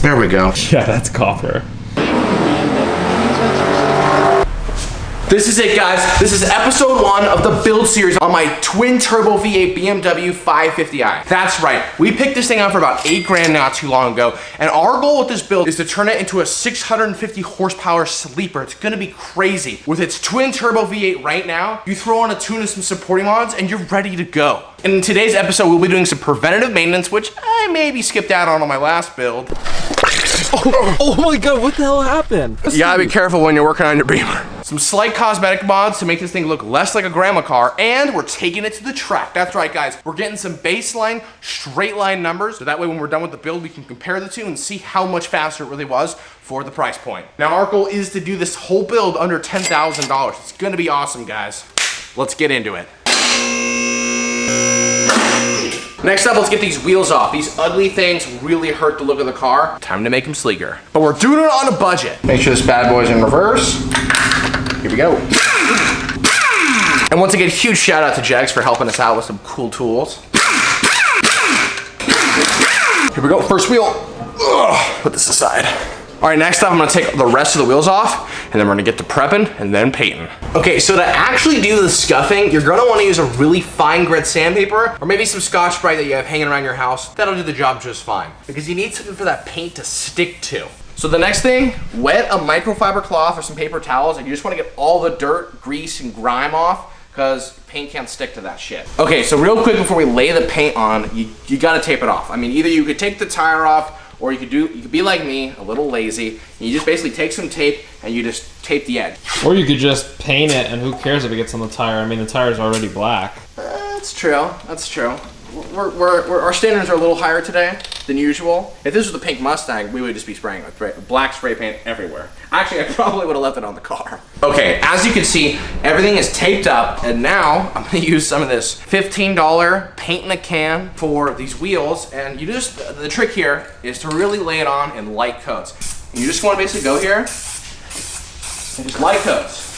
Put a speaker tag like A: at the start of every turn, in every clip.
A: There we go.
B: Yeah, that's copper.
A: This is it, guys. This is episode 1 of the build series on my twin turbo V8 BMW 550i. That's right. We picked this thing up for about 8 grand not too long ago. And our goal with this build is to turn it into a 650 horsepower sleeper. It's gonna be crazy. With its twin turbo V8 right now, you throw on a tune and some supporting mods and you're ready to go. And in today's episode, we'll be doing some preventative maintenance, which I maybe skipped out on my last build.
B: Oh my god, what the hell happened?
A: You gotta be careful when you're working on your Beamer. Some slight cosmetic mods to make this thing look less like a grandma car, and we're taking it to the track. That's right, guys. We're getting some baseline, straight line numbers, so that way when we're done with the build, we can compare the two and see how much faster it really was for the price point. Now, our goal is to do this whole build under $10,000. It's gonna be awesome, guys. Let's get into it. Next up, let's get these wheels off. These ugly things really hurt the look of the car. Time to make them sleeker. But we're doing it on a budget. Make sure this bad boy's in reverse. Here we go. And once again, huge shout out to Jegs for helping us out with some cool tools. Here we go, first wheel. Ugh, put this aside. All right, next up, I'm gonna take the rest of the wheels off, and then we're gonna get to prepping and then painting. Okay, so to actually do the scuffing, you're gonna wanna use a really fine grit sandpaper, or maybe some Scotch-Brite that you have hanging around your house. That'll do the job just fine, because you need something for that paint to stick to. So the next thing, wet a microfiber cloth or some paper towels, and you just wanna get all the dirt, grease, and grime off, because paint can't stick to that shit. Okay, so real quick before we lay the paint on, you gotta tape it off. I mean, either you could take the tire off, or you could be like me, a little lazy, and you just basically take some tape and you just tape the edge.
B: Or you could just paint it, and who cares if it gets on the tire? I mean, the tire's already black.
A: That's true, that's true. Our standards are a little higher today than usual. If this was the pink Mustang, we would just be spraying with black spray paint everywhere. Actually, I probably would have left it on the car. Okay, as you can see, everything is taped up, and now I'm gonna use some of this $15 paint in a can for these wheels, and you just, the trick here is to really lay it on in light coats. And you just wanna basically go here and just light coats.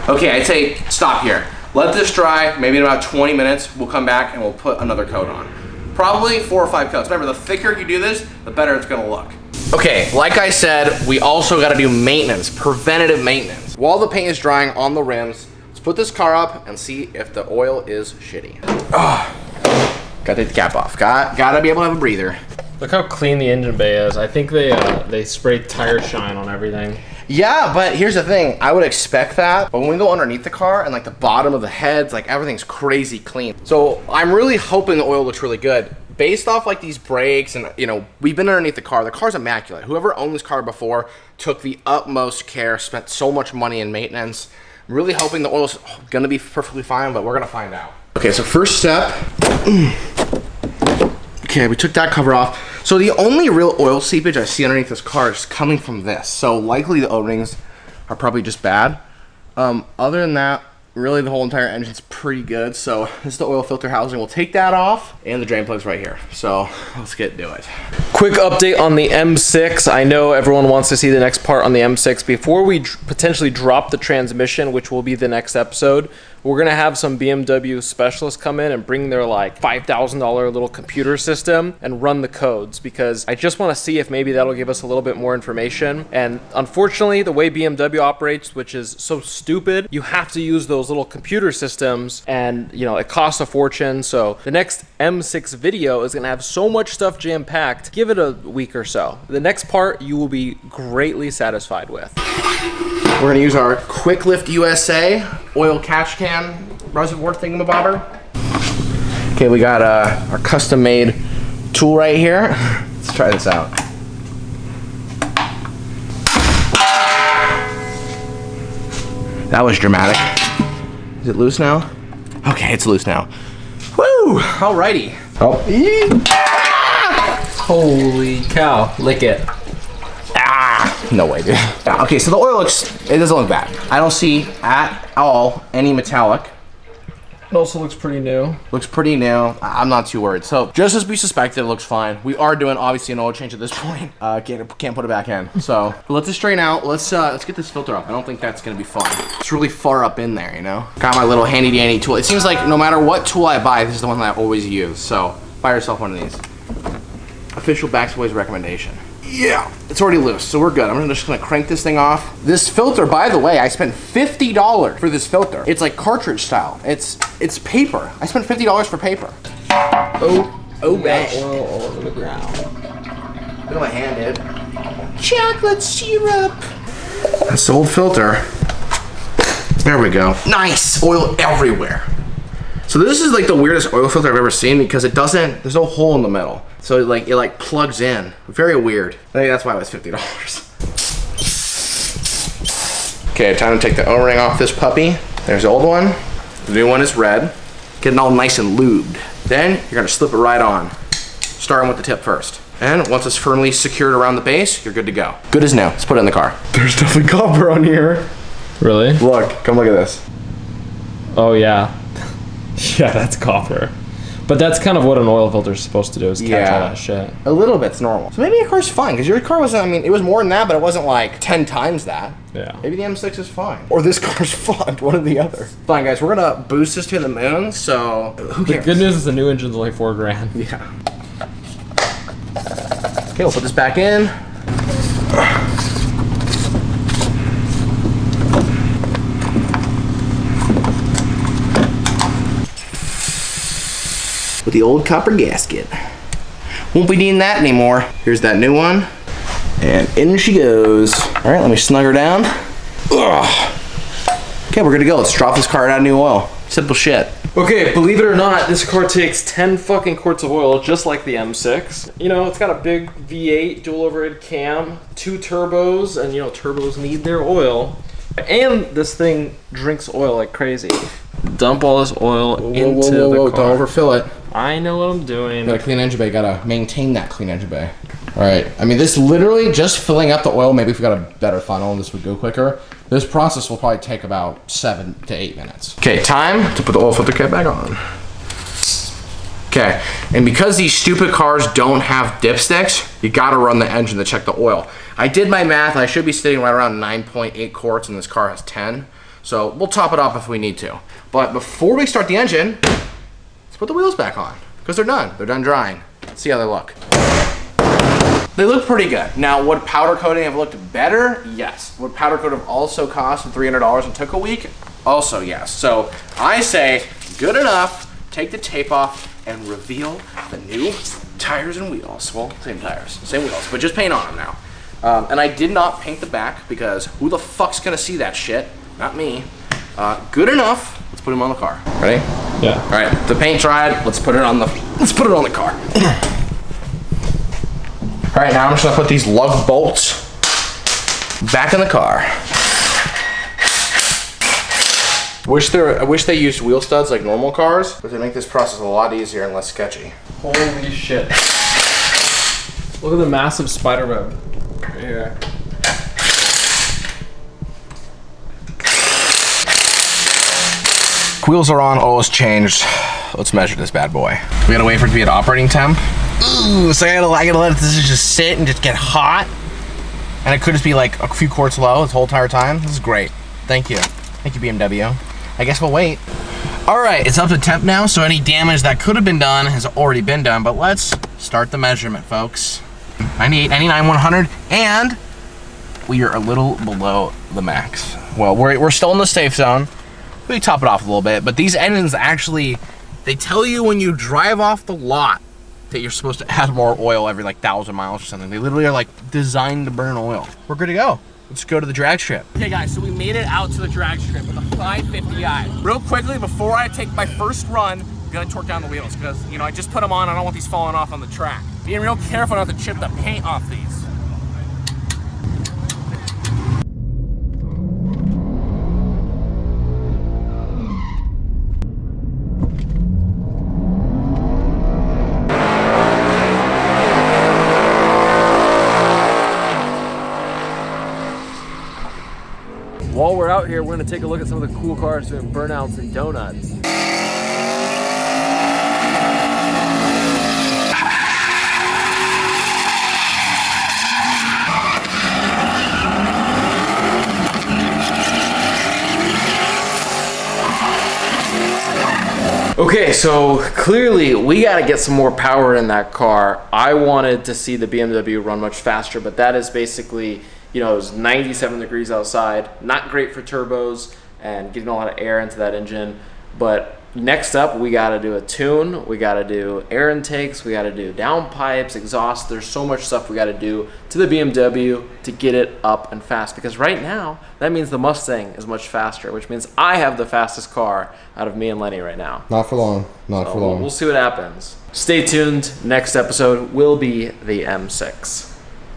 A: Okay, I'd say stop here. Let this dry, maybe in about 20 minutes, we'll come back and we'll put another coat on. Probably 4 or 5 coats. Remember, the thicker you do this, the better it's gonna look. Okay, like I said, we also gotta do maintenance, preventative maintenance. While the paint is drying on the rims, let's put this car up and see if the oil is shitty. Gotta take the cap off. Gotta be able to have a breather.
B: Look how clean the engine bay is. I think they sprayed tire shine on everything.
A: Yeah, but here's the thing. I would expect that, but when we go underneath the car and like the bottom of the heads, like everything's crazy clean. So I'm really hoping the oil looks really good. Based off like these brakes and, you know, we've been underneath the car. The car's immaculate. Whoever owned this car before took the utmost care, spent so much money in maintenance. I'm really hoping the oil's gonna be perfectly fine, but we're gonna find out. Okay, so first step. Okay, we took that cover off. So the only real oil seepage I see underneath this car is coming from this. So likely the O-rings are probably just bad. Other than that, really the whole entire engine's pretty good. So this is the oil filter housing. We'll take that off, and the drain plug's right here. So let's get to it.
B: Quick update on the M6. I know everyone wants to see the next part on the M6. Before we potentially drop the transmission, which will be the next episode, we're gonna have some BMW specialists come in and bring their like $5,000 little computer system and run the codes, because I just wanna see if maybe that'll give us a little bit more information. And unfortunately, the way BMW operates, which is so stupid, you have to use those little computer systems, and you know, it costs a fortune. So the next M6 video is gonna have so much stuff jam-packed. Give it a week or so. The next part you will be greatly satisfied with.
A: We're gonna use our Quick Lift USA oil catch can reservoir thingamabobber. Okay, we got our custom made tool right here. Let's try this out. That was dramatic. Is it loose now? Okay, it's loose now. Woo! Alrighty. Oh.
B: Holy cow, lick it.
A: No way, dude. Okay, so the oil it doesn't look bad. I don't see at all any metallic.
B: It also looks pretty new.
A: Looks pretty new. I'm not too worried. So just as we suspected, it looks fine. We are doing obviously an oil change at this point. Can't put it back in. So let this drain out. Let's get this filter off. I don't think that's gonna be fun. It's really far up in there, you know? Got my little handy dandy tool. It seems like no matter what tool I buy, this is the one that I always use. So buy yourself one of these. official Backspeed recommendation. Yeah, it's already loose, so we're good. I'm just gonna crank this thing off. This filter, by the way, I spent $50 for this filter. It's like cartridge style. It's paper. I spent $50 for paper. Oh, man.
B: Oil all over the ground.
A: Look at my hand, dude. Chocolate syrup. That's the old filter. There we go. Nice, oil everywhere. So this is like the weirdest oil filter I've ever seen because it doesn't, there's no hole in the middle. So it plugs in. Very weird. I think that's why it was $50. Okay, time to take the O-ring off this puppy. There's the old one. The new one is red. Getting all nice and lubed. Then you're gonna slip it right on. Starting with the tip first. And once it's firmly secured around the base, you're good to go. Good as new. Let's put it in the car. There's definitely copper on here.
B: Really?
A: Look, come look at this.
B: Oh yeah. Yeah, that's copper. But that's kind of what an oil filter is supposed to do, is catch all that shit.
A: A little bit's normal. So maybe your car's fine, because your car wasn't, I mean, it was more than that, but it wasn't like 10 times that.
B: Yeah.
A: Maybe the M6 is fine. Or this car's fucked, one or the other. Fine, guys, we're gonna boost this to the moon, so who cares?
B: The good news is the new engine's only $4 grand.
A: Yeah. Okay, we'll put this back in. With the old copper gasket. Won't be needing that anymore. Here's that new one. And in she goes. All right, let me snug her down. Ugh. Okay, we're good to go. Let's drop this car out of new oil. Simple shit.
B: Okay, believe it or not, this car takes 10 fucking quarts of oil, just like the M6. You know, it's got a big V8 dual overhead cam, 2 turbos, and you know, turbos need their oil. And this thing drinks oil like crazy. Dump all this oil into the car.
A: Don't overfill it.
B: I know what I'm doing.
A: Got a clean engine bay, gotta maintain that clean engine bay. All right, I mean, this literally just filling up the oil, maybe if we got a better funnel, this would go quicker. This process will probably take about 7 to 8 minutes. Okay, time to put the oil filter cap back on. Okay, and because these stupid cars don't have dipsticks, you gotta run the engine to check the oil. I did my math, I should be sitting right around 9.8 quarts, and this car has 10. So we'll top it up if we need to. But before we start the engine, let's put the wheels back on, because they're done. They're done drying. Let's see how they look. They look pretty good. Now, would powder coating have looked better? Yes. Would powder coat have also cost $300 and took a week? Also yes. So I say, good enough, take the tape off and reveal the new tires and wheels. Well, same tires, same wheels, but just paint on them now. And I did not paint the back because who the fuck's gonna see that shit? Not me. Good enough. Let's put them on the car. Ready?
B: Yeah.
A: All right. The paint dried. Let's put it on the car. All right. Now I'm just gonna put these lug bolts back in the car. I wish they used wheel studs like normal cars, but they make this process a lot easier and less sketchy.
B: Holy shit. Look at the massive spider web right here.
A: Wheels are on, oil is changed. Let's measure this bad boy. We gotta wait for it to be at operating temp. Ooh, so I gotta let this just sit and just get hot. And it could just be like a few quarts low this whole entire time. This is great. Thank you. Thank you, BMW. I guess we'll wait. All right, it's up to temp now, so any damage that could have been done has already been done, but let's start the measurement, folks. 98, 99, 100, and we are a little below the max. Well, we're still in the safe zone. We top it off a little bit, but these engines actually, they tell you when you drive off the lot that you're supposed to add more oil every like 1,000 miles or something. They literally are like designed to burn oil. We're good to go. Let's go to the drag strip. Okay guys, so we made it out to the drag strip with a 550i. Real quickly, before I take my first run, I'm gonna torque down the wheels because, you know, I just put them on. I don't want these falling off on the track. Being real careful not to chip the paint off these.
B: While we're out here, we're gonna take a look at some of the cool cars doing burnouts and donuts. Okay, so clearly we got to get some more power in that car. I wanted to see the BMW run much faster, but that is basically, you know, it was 97 degrees outside. Not great for turbos and getting a lot of air into that engine. But next up, we got to do a tune. We got to do air intakes. We got to do downpipes, exhaust. There's so much stuff we got to do to the BMW to get it up and fast. Because right now, that means the Mustang is much faster, which means I have the fastest car out of me and Lenny right now.
C: Not for long. Not for long.
B: We'll see what happens. Stay tuned. Next episode will be the M6.